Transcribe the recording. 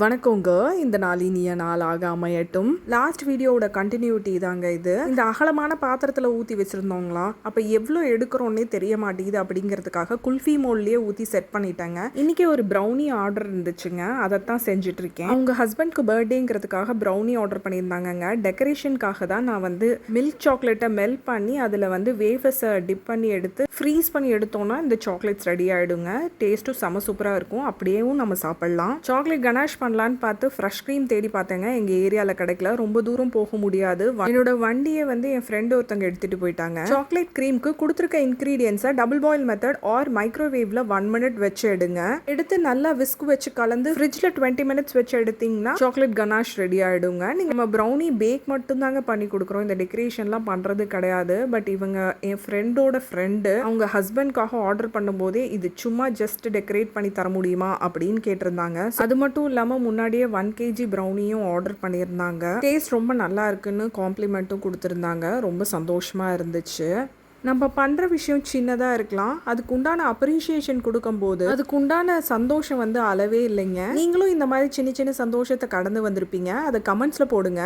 வணக்கங்க. இந்த நாள் இனிய நாளாக அமையட்டும். லாஸ்ட் வீடியோவோட கண்டினியூட்டி தாங்க இது. இந்த அகலமான பாத்திரத்தில் ஊற்றி வச்சுருந்தோங்களா, அப்போ எவ்வளோ எடுக்கிறோன்னே தெரிய மாட்டேங்குது அப்படிங்கிறதுக்காக குல்ஃபி மோல்லையே ஊற்றி செட் பண்ணிட்டாங்க. இன்றைக்கி ஒரு ப்ரௌனி ஆர்டர் இருந்துச்சுங்க, அதைத்தான் செஞ்சுட்ருக்கேன். அவங்க ஹஸ்பண்ட்க்கு பர்த்டேங்கிறதுக்காக ப்ரௌனி ஆர்டர் பண்ணியிருந்தாங்கங்க. டெக்கரேஷனுக்காக தான் நான் மில்க் சாக்லேட்டை மெல்ட் பண்ணி அதில் வேஃபர்ஸை டிப் பண்ணி எடுத்து ஃப்ரீஸ் பண்ணி எடுத்தோன்னா இந்த சாக்லேட்ஸ் ரெடி ஆகிடுங்க. டேஸ்ட்டும் செம சூப்பராக இருக்கும். அப்படியேவும் நம்ம சாப்பிட்லாம். சாக்லேட் கனாஷ் பண்ணலான்னு பார்த்து ஃப்ரெஷ் க்ரீம் தேடி பார்த்தேங்க. எங்கள் ஏரியாவில் கிடைக்கல. ரொம்ப தூரம் போக முடியாது. என்னோட வண்டியை என் ஃப்ரெண்டு ஒருத்தங்க எடுத்துகிட்டு போயிட்டாங்க. சாக்லேட் க்ரீமுக்கு கொடுத்துருக்க இன்க்ரீடியன்ஸை டபுள் பாயில் மெத்தட் ஆர் மைக்ரோவேவ்ல 1 minute வச்சு எடுங்க. எடுத்து நல்லா விஸ்க் வச்சு கலந்து ஃப்ரிட்ஜில் 20 minutes வச்சு எடுத்தீங்கன்னா சாக்லேட் கனாஷ் ரெடி ஆகிடுங்க. நீங்கள் நம்ம ப்ரௌனி பேக் மட்டும்தாங்க பண்ணி கொடுக்குறோம். இந்த டெக்கரேஷன்லாம் பண்ணுறது கிடையாது. பட் இவங்க என் ஃப்ரெண்டோட ஃப்ரெண்டு அவங்க ஹஸ்பண்ட்காக ஆர்டர் பண்ணும்போதே இது சும்மா ஜஸ்ட் டெக்கரேட் பண்ணி தர முடியுமா அப்படின்னு கேட்டிருந்தாங்க. அது மட்டும் இல்லாமல் முன்னாடியே 1 kg ப்ரௌனியும் ஆர்டர் பண்ணியிருந்தாங்க. டேஸ்ட் ரொம்ப நல்லா இருக்குன்னு காம்ப்ளிமெண்ட்டும் கொடுத்துருந்தாங்க. ரொம்ப சந்தோஷமாக இருந்துச்சு. நம்ம பண்ணுற விஷயம் சின்னதாக இருக்கலாம், அதுக்கு உண்டான அப்ரிஷியேஷன் கொடுக்கும்போது அதுக்கு உண்டான சந்தோஷம் அளவே இல்லைங்க. நீங்களும் இந்த மாதிரி சின்ன சின்ன சந்தோஷத்தை கடந்து வந்திருப்பீங்க. அதை கமெண்ட்ஸில் போடுங்க.